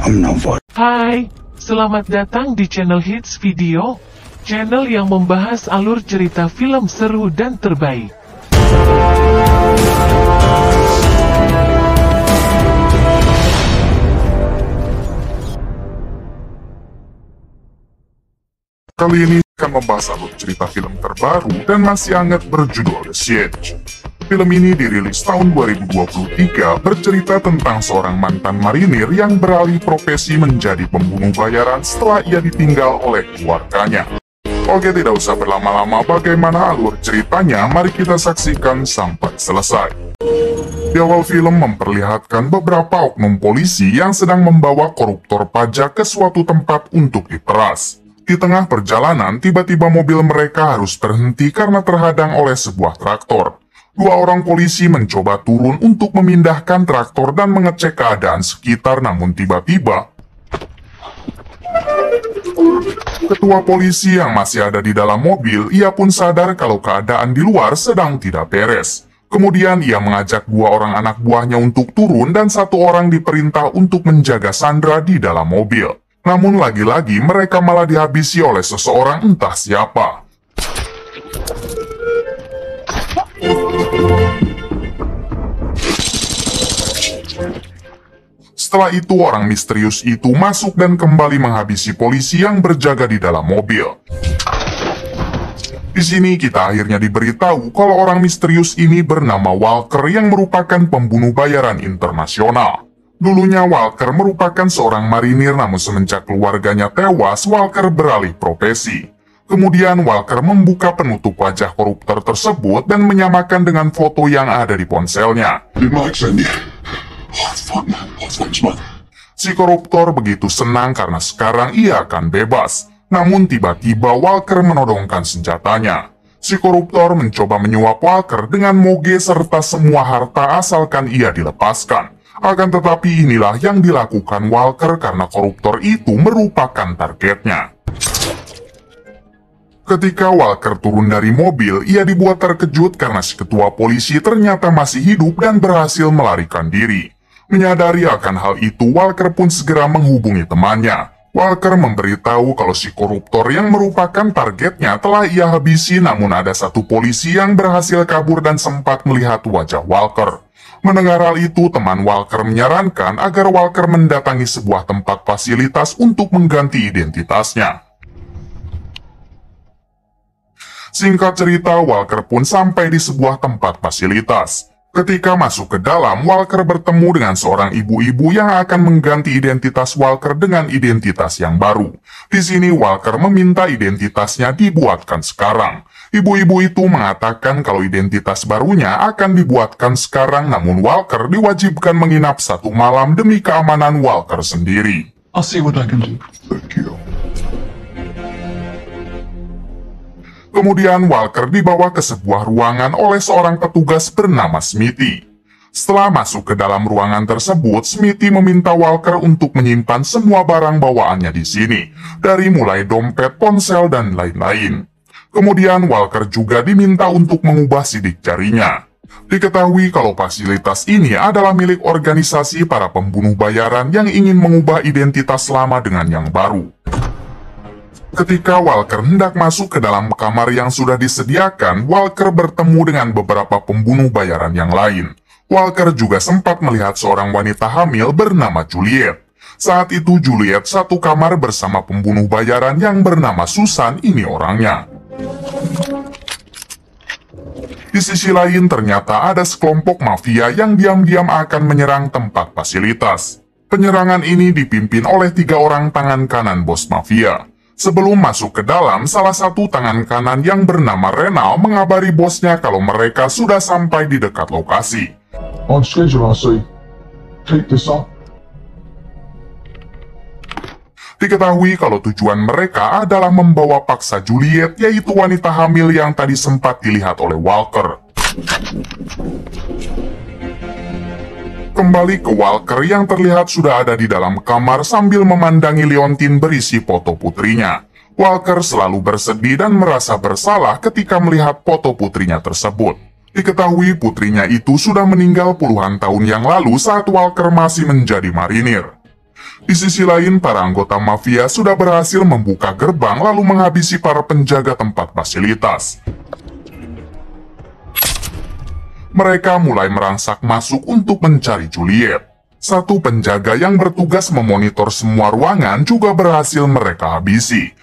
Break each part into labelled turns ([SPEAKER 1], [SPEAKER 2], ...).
[SPEAKER 1] Hai, selamat datang di channel Hits Video, channel yang membahas alur cerita film seru dan terbaik.
[SPEAKER 2] Kali ini akan membahas alur cerita film terbaru dan masih hangat berjudul The Siege. Film ini dirilis tahun 2023, bercerita tentang seorang mantan marinir yang beralih profesi menjadi pembunuh bayaran setelah ia ditinggal oleh keluarganya. Oke, tidak usah berlama-lama, bagaimana alur ceritanya? Mari kita saksikan sampai selesai. Di awal film memperlihatkan beberapa oknum polisi yang sedang membawa koruptor pajak ke suatu tempat untuk diperas. Di tengah perjalanan, tiba-tiba mobil mereka harus berhenti karena terhadang oleh sebuah traktor. Dua orang polisi mencoba turun untuk memindahkan traktor dan mengecek keadaan sekitar, namun tiba-tiba ketua polisi yang masih ada di dalam mobil, ia pun sadar kalau keadaan di luar sedang tidak beres. Kemudian ia mengajak dua orang anak buahnya untuk turun dan satu orang diperintah untuk menjaga Sandra di dalam mobil. Namun lagi-lagi mereka malah dihabisi oleh seseorang entah siapa. Setelah itu orang misterius itu masuk dan kembali menghabisi polisi yang berjaga di dalam mobil. Di sini kita akhirnya diberitahu kalau orang misterius ini bernama Walker yang merupakan pembunuh bayaran internasional. Dulunya Walker merupakan seorang marinir, namun semenjak keluarganya tewas, Walker beralih profesi. Kemudian Walker membuka penutup wajah koruptor tersebut dan menyamakan dengan foto yang ada di ponselnya. Si koruptor begitu senang karena sekarang ia akan bebas. Namun tiba-tiba Walker menodongkan senjatanya. Si koruptor mencoba menyuap Walker dengan moge serta semua harta asalkan ia dilepaskan. Akan tetapi inilah yang dilakukan Walker karena koruptor itu merupakan targetnya. Ketika Walker turun dari mobil, ia dibuat terkejut karena si ketua polisi ternyata masih hidup dan berhasil melarikan diri. Menyadari akan hal itu, Walker pun segera menghubungi temannya. Walker memberitahu kalau si koruptor yang merupakan targetnya telah ia habisi, namun ada satu polisi yang berhasil kabur dan sempat melihat wajah Walker. Mendengar hal itu, teman Walker menyarankan agar Walker mendatangi sebuah tempat fasilitas untuk mengganti identitasnya. Singkat cerita, Walker pun sampai di sebuah tempat fasilitas. Ketika masuk ke dalam, Walker bertemu dengan seorang ibu-ibu yang akan mengganti identitas Walker dengan identitas yang baru. Di sini Walker meminta identitasnya dibuatkan sekarang. Ibu-ibu itu mengatakan kalau identitas barunya akan dibuatkan sekarang, namun Walker diwajibkan menginap satu malam demi keamanan Walker sendiri.
[SPEAKER 3] I'll see what I can do. Thank you.
[SPEAKER 2] Kemudian Walker dibawa ke sebuah ruangan oleh seorang petugas bernama Smithy. Setelah masuk ke dalam ruangan tersebut, Smithy meminta Walker untuk menyimpan semua barang bawaannya di sini, dari mulai dompet, ponsel, dan lain-lain. Kemudian Walker juga diminta untuk mengubah sidik jarinya. Diketahui kalau fasilitas ini adalah milik organisasi para pembunuh bayaran yang ingin mengubah identitas lama dengan yang baru. Ketika Walker hendak masuk ke dalam kamar yang sudah disediakan, Walker bertemu dengan beberapa pembunuh bayaran yang lain. Walker juga sempat melihat seorang wanita hamil bernama Juliet. Saat itu Juliet satu kamar bersama pembunuh bayaran yang bernama Susan, ini orangnya. Di sisi lain ternyata ada sekelompok mafia yang diam-diam akan menyerang tempat fasilitas. Penyerangan ini dipimpin oleh 3 orang tangan kanan bos mafia. Sebelum masuk ke dalam, salah satu tangan kanan yang bernama Renal mengabari bosnya kalau mereka sudah sampai di dekat lokasi.
[SPEAKER 3] On schedule, I see. Take this up.
[SPEAKER 2] Diketahui kalau tujuan mereka adalah membawa paksa Juliet, yaitu wanita hamil yang tadi sempat dilihat oleh Walker. Kembali ke Walker yang terlihat sudah ada di dalam kamar sambil memandangi liontin berisi foto putrinya. Walker selalu bersedih dan merasa bersalah ketika melihat foto putrinya tersebut. Diketahui putrinya itu sudah meninggal puluhan tahun yang lalu saat Walker masih menjadi marinir. Di sisi lain, para anggota mafia sudah berhasil membuka gerbang lalu menghabisi para penjaga tempat fasilitas. Mereka mulai merangsak masuk untuk mencari Juliet. Satu penjaga yang bertugas memonitor semua ruangan juga berhasil mereka habisi.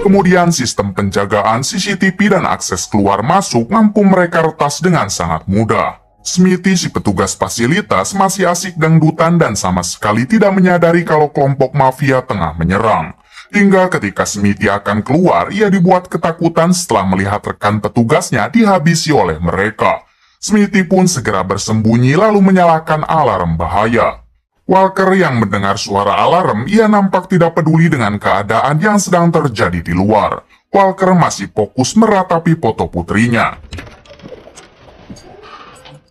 [SPEAKER 2] Kemudian sistem penjagaan CCTV dan akses keluar masuk mampu mereka retas dengan sangat mudah. Smithy, si petugas fasilitas, masih asik dangdutan dan sama sekali tidak menyadari kalau kelompok mafia tengah menyerang. Hingga ketika Smithy akan keluar, ia dibuat ketakutan setelah melihat rekan petugasnya dihabisi oleh mereka. Smithy pun segera bersembunyi lalu menyalakan alarm bahaya. Walker yang mendengar suara alarm, ia nampak tidak peduli dengan keadaan yang sedang terjadi di luar. Walker masih fokus meratapi foto putrinya.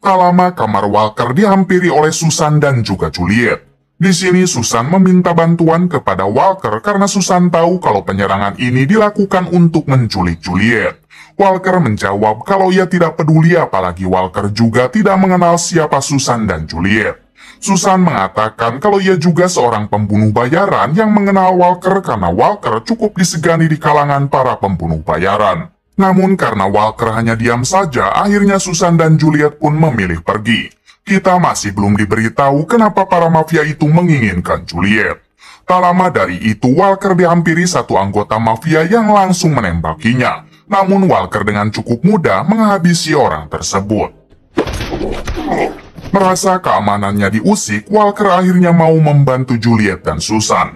[SPEAKER 2] Tak lama kamar Walker dihampiri oleh Susan dan juga Juliet. Di sini Susan meminta bantuan kepada Walker karena Susan tahu kalau penyerangan ini dilakukan untuk menculik Juliet. Walker menjawab kalau ia tidak peduli apalagi Walker juga tidak mengenal siapa Susan dan Juliet. Susan mengatakan kalau ia juga seorang pembunuh bayaran yang mengenal Walker karena Walker cukup disegani di kalangan para pembunuh bayaran. Namun karena Walker hanya diam saja, akhirnya Susan dan Juliet pun memilih pergi. Kita masih belum diberitahu kenapa para mafia itu menginginkan Juliet. Tak lama dari itu, Walker dihampiri satu anggota mafia yang langsung menembakinya. Namun Walker dengan cukup mudah menghabisi orang tersebut. Merasa keamanannya diusik, Walker akhirnya mau membantu Juliet dan Susan.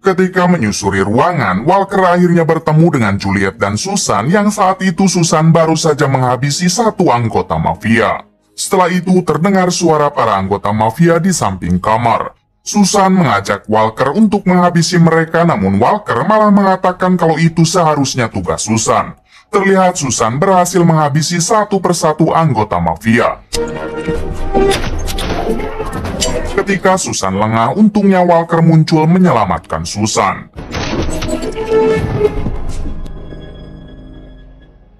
[SPEAKER 2] Ketika menyusuri ruangan, Walker akhirnya bertemu dengan Juliet dan Susan yang saat itu Susan baru saja menghabisi satu anggota mafia. Setelah itu terdengar suara para anggota mafia di samping kamar. Susan mengajak Walker untuk menghabisi mereka, namun Walker malah mengatakan kalau itu seharusnya tugas Susan. Terlihat Susan berhasil menghabisi satu persatu anggota mafia. Ketika Susan lengah, untungnya Walker muncul menyelamatkan Susan.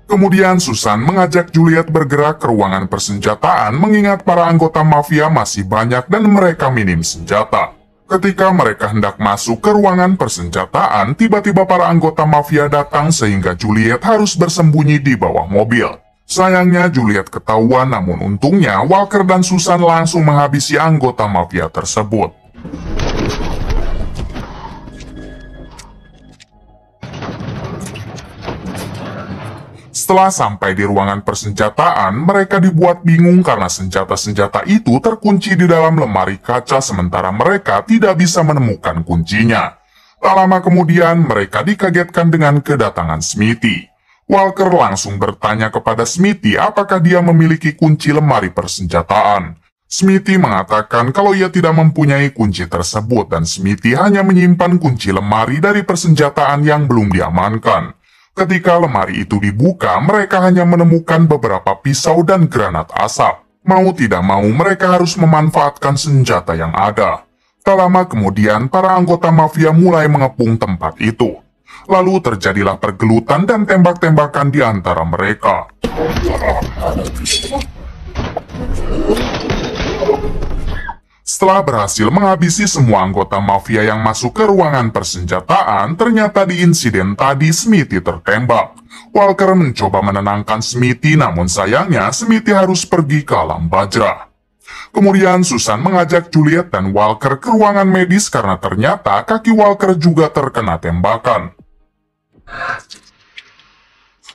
[SPEAKER 2] Kemudian Susan mengajak Juliet bergerak ke ruangan persenjataan mengingat para anggota mafia masih banyak dan mereka minim senjata. Ketika mereka hendak masuk ke ruangan persenjataan, tiba-tiba para anggota mafia datang sehingga Juliet harus bersembunyi di bawah mobil. Sayangnya Juliet ketahuan, namun untungnya Walker dan Susan langsung menghabisi anggota mafia tersebut. Setelah sampai di ruangan persenjataan, mereka dibuat bingung karena senjata-senjata itu terkunci di dalam lemari kaca sementara mereka tidak bisa menemukan kuncinya. Tak lama kemudian, mereka dikagetkan dengan kedatangan Smithy. Walker langsung bertanya kepada Smithy apakah dia memiliki kunci lemari persenjataan. Smithy mengatakan kalau ia tidak mempunyai kunci tersebut dan Smithy hanya menyimpan kunci lemari dari persenjataan yang belum diamankan. Ketika lemari itu dibuka, mereka hanya menemukan beberapa pisau dan granat asap. Mau tidak mau, mereka harus memanfaatkan senjata yang ada. Tak lama kemudian, para anggota mafia mulai mengepung tempat itu. Lalu terjadilah pergelutan dan tembak-tembakan di antara mereka. Setelah berhasil menghabisi semua anggota mafia yang masuk ke ruangan persenjataan, ternyata di insiden tadi Smithy tertembak. Walker mencoba menenangkan Smithy, namun sayangnya Smithy harus pergi ke alam bajra. Kemudian Susan mengajak Juliet dan Walker ke ruangan medis karena ternyata kaki Walker juga terkena tembakan.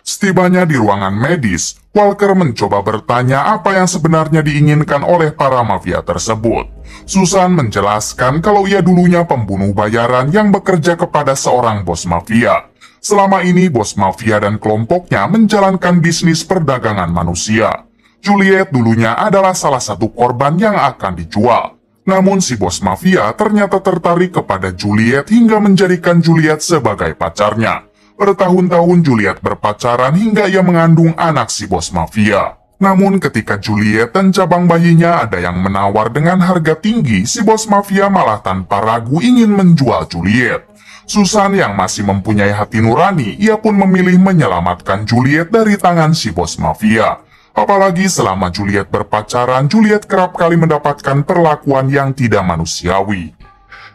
[SPEAKER 2] Setibanya di ruangan medis, Walker mencoba bertanya apa yang sebenarnya diinginkan oleh para mafia tersebut. Susan menjelaskan kalau ia dulunya pembunuh bayaran yang bekerja kepada seorang bos mafia. Selama ini bos mafia dan kelompoknya menjalankan bisnis perdagangan manusia. Juliet dulunya adalah salah satu korban yang akan dijual. Namun si bos mafia ternyata tertarik kepada Juliet hingga menjadikan Juliet sebagai pacarnya. Bertahun-tahun Juliet berpacaran hingga ia mengandung anak si bos mafia. Namun ketika Juliet dan cabang bayinya ada yang menawar dengan harga tinggi, si bos mafia malah tanpa ragu ingin menjual Juliet. Susan yang masih mempunyai hati nurani, ia pun memilih menyelamatkan Juliet dari tangan si bos mafia. Apalagi selama Juliet berpacaran, Juliet kerap kali mendapatkan perlakuan yang tidak manusiawi.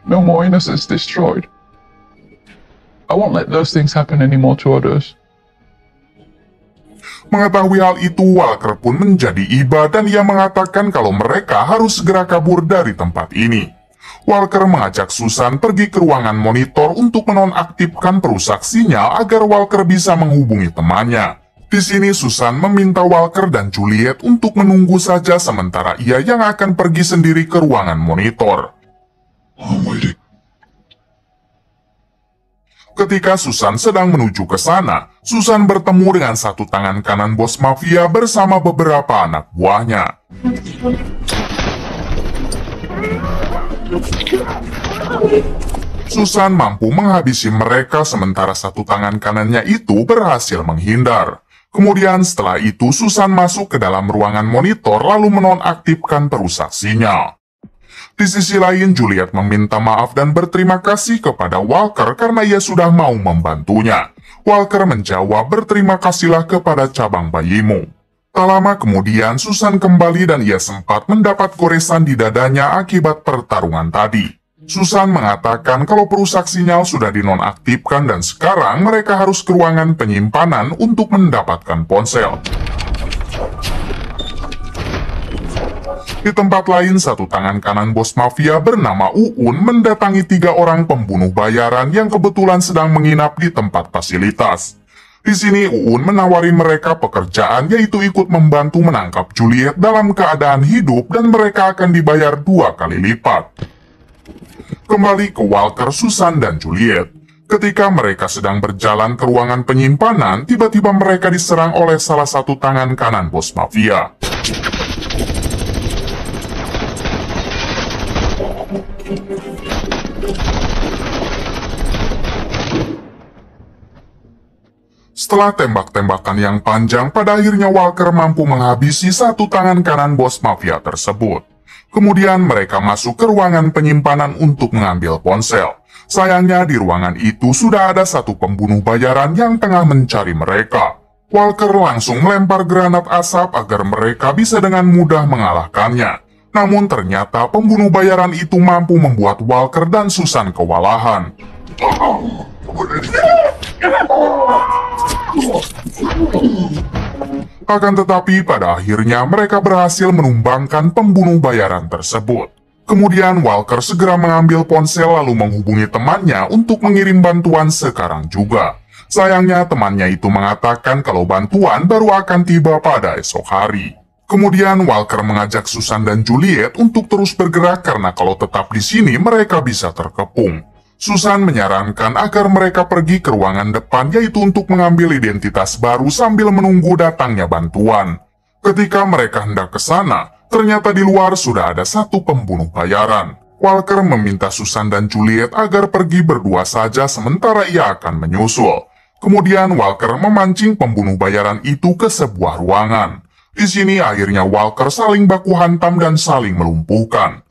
[SPEAKER 3] No more innocence destroyed. I won't let those things happen anymore to others.
[SPEAKER 2] Mengetahui hal itu, Walker pun menjadi iba dan ia mengatakan kalau mereka harus segera kabur dari tempat ini. Walker mengajak Susan pergi ke ruangan monitor untuk menonaktifkan perusak sinyal agar Walker bisa menghubungi temannya. Di sini Susan meminta Walker dan Juliet untuk menunggu saja sementara ia yang akan pergi sendiri ke ruangan monitor.
[SPEAKER 3] I'm waiting.
[SPEAKER 2] Ketika Susan sedang menuju ke sana, Susan bertemu dengan satu tangan kanan bos mafia bersama beberapa anak buahnya. Susan mampu menghabisi mereka sementara satu tangan kanannya itu berhasil menghindar. Kemudian setelah itu Susan masuk ke dalam ruangan monitor lalu menonaktifkan perusak sinyal. Di sisi lain, Juliet meminta maaf dan berterima kasih kepada Walker karena ia sudah mau membantunya. Walker menjawab, berterima kasihlah kepada cabang bayimu. Tak lama kemudian, Susan kembali dan ia sempat mendapat goresan di dadanya akibat pertarungan tadi. Susan mengatakan kalau perusak sinyal sudah dinonaktifkan dan sekarang mereka harus ke ruangan penyimpanan untuk mendapatkan ponsel. Di tempat lain, satu tangan kanan bos mafia bernama Uun mendatangi 3 orang pembunuh bayaran yang kebetulan sedang menginap di tempat fasilitas. Di sini Uun menawari mereka pekerjaan yaitu ikut membantu menangkap Juliet dalam keadaan hidup dan mereka akan dibayar 2 kali lipat. Kembali ke Walker, Susan, dan Juliet. Ketika mereka sedang berjalan ke ruangan penyimpanan, tiba-tiba mereka diserang oleh salah satu tangan kanan bos mafia. Setelah tembak-tembakan yang panjang, pada akhirnya Walker mampu menghabisi satu tangan kanan bos mafia tersebut. Kemudian mereka masuk ke ruangan penyimpanan untuk mengambil ponsel. Sayangnya di ruangan itu sudah ada satu pembunuh bayaran yang tengah mencari mereka. Walker langsung melempar granat asap agar mereka bisa dengan mudah mengalahkannya. Namun ternyata pembunuh bayaran itu mampu membuat Walker dan Susan kewalahan. Akan tetapi pada akhirnya mereka berhasil menumbangkan pembunuh bayaran tersebut. Kemudian Walker segera mengambil ponsel lalu menghubungi temannya untuk mengirim bantuan sekarang juga. Sayangnya temannya itu mengatakan kalau bantuan baru akan tiba pada esok hari. Kemudian Walker mengajak Susan dan Juliet untuk terus bergerak karena kalau tetap di sini mereka bisa terkepung. Susan menyarankan agar mereka pergi ke ruangan depan yaitu untuk mengambil identitas baru sambil menunggu datangnya bantuan. Ketika mereka hendak ke sana, ternyata di luar sudah ada satu pembunuh bayaran. Walker meminta Susan dan Juliet agar pergi berdua saja sementara ia akan menyusul. Kemudian Walker memancing pembunuh bayaran itu ke sebuah ruangan. Di sini akhirnya Walker saling baku hantam dan saling melumpuhkan.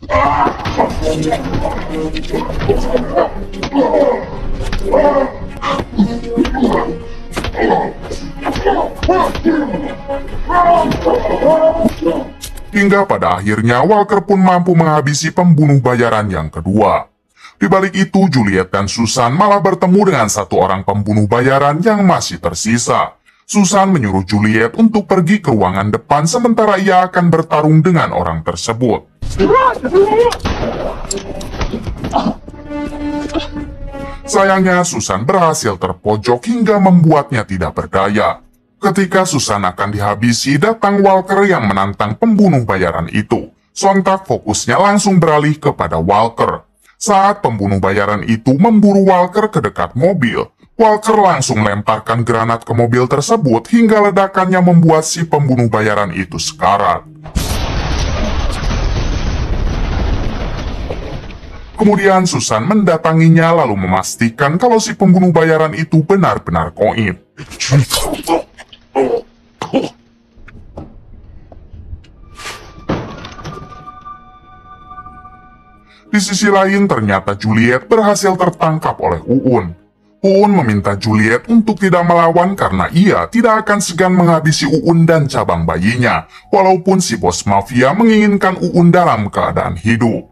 [SPEAKER 2] Hingga pada akhirnya Walker pun mampu menghabisi pembunuh bayaran yang kedua. Di balik itu, Juliet dan Susan malah bertemu dengan satu orang pembunuh bayaran yang masih tersisa. Susan menyuruh Juliet untuk pergi ke ruangan depan sementara ia akan bertarung dengan orang tersebut. Sayangnya Susan berhasil terpojok hingga membuatnya tidak berdaya. Ketika Susan akan dihabisi, datang Walker yang menantang pembunuh bayaran itu. Sontak fokusnya langsung beralih kepada Walker. Saat pembunuh bayaran itu memburu Walker ke dekat mobil, Walker langsung lemparkan granat ke mobil tersebut hingga ledakannya membuat si pembunuh bayaran itu sekarat. Kemudian Susan mendatanginya lalu memastikan kalau si pembunuh bayaran itu benar-benar koib. Di sisi lain ternyata Juliet berhasil tertangkap oleh Uun. pun meminta Juliet untuk tidak melawan karena ia tidak akan segan menghabisi Uun dan cabang bayinya, walaupun si bos mafia menginginkan Uun dalam keadaan hidup.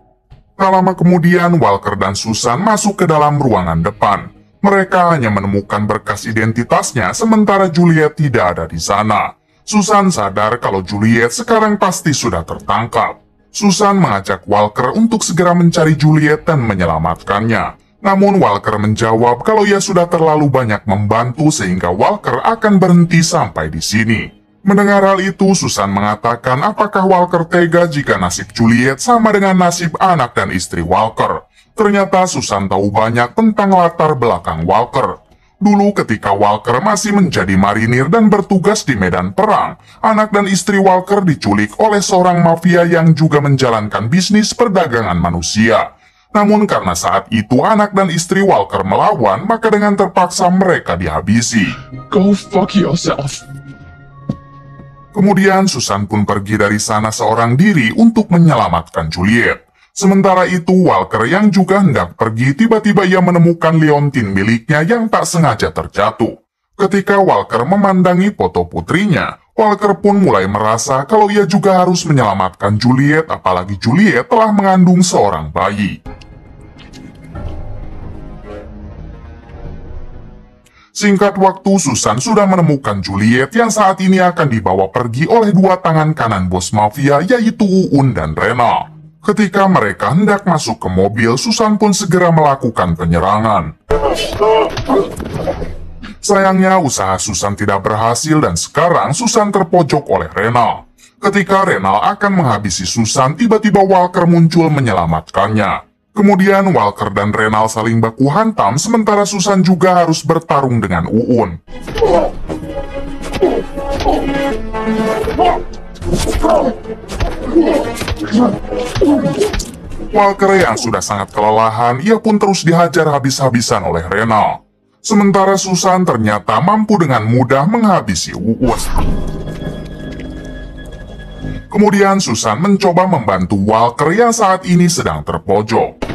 [SPEAKER 2] Tak lama kemudian, Walker dan Susan masuk ke dalam ruangan depan. Mereka hanya menemukan berkas identitasnya, sementara Juliet tidak ada di sana. Susan sadar kalau Juliet sekarang pasti sudah tertangkap. Susan mengajak Walker untuk segera mencari Juliet dan menyelamatkannya. Namun Walker menjawab kalau ia sudah terlalu banyak membantu sehingga Walker akan berhenti sampai di sini. Mendengar hal itu, Susan mengatakan apakah Walker tega jika nasib Juliet sama dengan nasib anak dan istri Walker. Ternyata Susan tahu banyak tentang latar belakang Walker. Dulu ketika Walker masih menjadi marinir dan bertugas di medan perang, anak dan istri Walker diculik oleh seorang mafia yang juga menjalankan bisnis perdagangan manusia. Namun karena saat itu anak dan istri Walker melawan, maka dengan terpaksa mereka dihabisi.
[SPEAKER 3] Go fuck yourself.
[SPEAKER 2] Kemudian Susan pun pergi dari sana seorang diri untuk menyelamatkan Juliet. Sementara itu Walker yang juga hendak pergi, tiba-tiba ia menemukan liontin miliknya yang tak sengaja terjatuh. Ketika Walker memandangi foto putrinya, Walker pun mulai merasa kalau ia juga harus menyelamatkan Juliet, apalagi Juliet telah mengandung seorang bayi. Singkat waktu, Susan sudah menemukan Juliet yang saat ini akan dibawa pergi oleh dua tangan kanan bos mafia, yaitu Uun dan Rena. Ketika mereka hendak masuk ke mobil, Susan pun segera melakukan penyerangan. Sayangnya, usaha Susan tidak berhasil dan sekarang Susan terpojok oleh Rena. Ketika Rena akan menghabisi Susan, tiba-tiba Walker muncul menyelamatkannya. Kemudian Walker dan Renal saling baku hantam, sementara Susan juga harus bertarung dengan Uun. Walker yang sudah sangat kelelahan, ia pun terus dihajar habis-habisan oleh Renal. Sementara Susan ternyata mampu dengan mudah menghabisi Uun. Kemudian Susan mencoba membantu Walker yang saat ini sedang terpojok.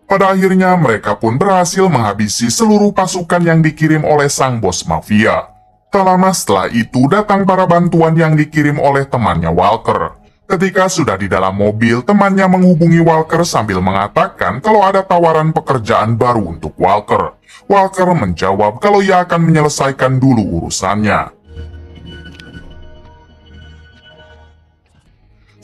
[SPEAKER 2] Pada akhirnya mereka pun berhasil menghabisi seluruh pasukan yang dikirim oleh sang bos mafia. Tak lama setelah itu datang para bantuan yang dikirim oleh temannya Walker. Ketika sudah di dalam mobil, temannya menghubungi Walker sambil mengatakan kalau ada tawaran pekerjaan baru untuk Walker. Walker menjawab kalau ia akan menyelesaikan dulu urusannya.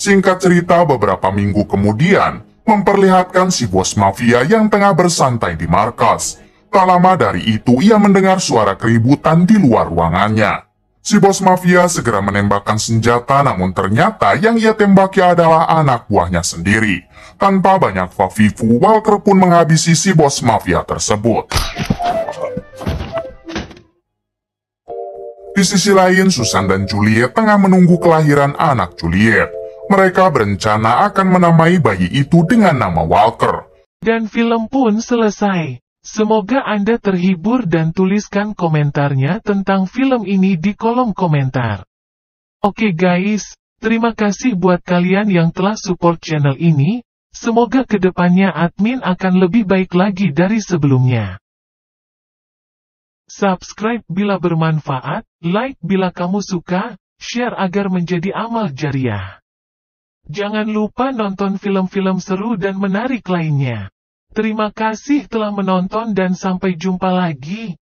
[SPEAKER 2] Singkat cerita, beberapa minggu kemudian, memperlihatkan si bos mafia yang tengah bersantai di markas. Tak lama dari itu, ia mendengar suara keributan di luar ruangannya. Si bos mafia segera menembakkan senjata, namun ternyata yang ia tembaki adalah anak buahnya sendiri. Tanpa banyak fafifu, Walker pun menghabisi si bos mafia tersebut. Di sisi lain, Susan dan Juliet tengah menunggu kelahiran anak Juliet. Mereka berencana akan menamai bayi itu dengan nama Walker.
[SPEAKER 1] Dan film pun selesai. Semoga Anda terhibur dan tuliskan komentarnya tentang film ini di kolom komentar. Oke guys, terima kasih buat kalian yang telah support channel ini. Semoga kedepannya admin akan lebih baik lagi dari sebelumnya. Subscribe bila bermanfaat, like bila kamu suka, share agar menjadi amal jariah. Jangan lupa nonton film-film seru dan menarik lainnya. Terima kasih telah menonton dan sampai jumpa lagi.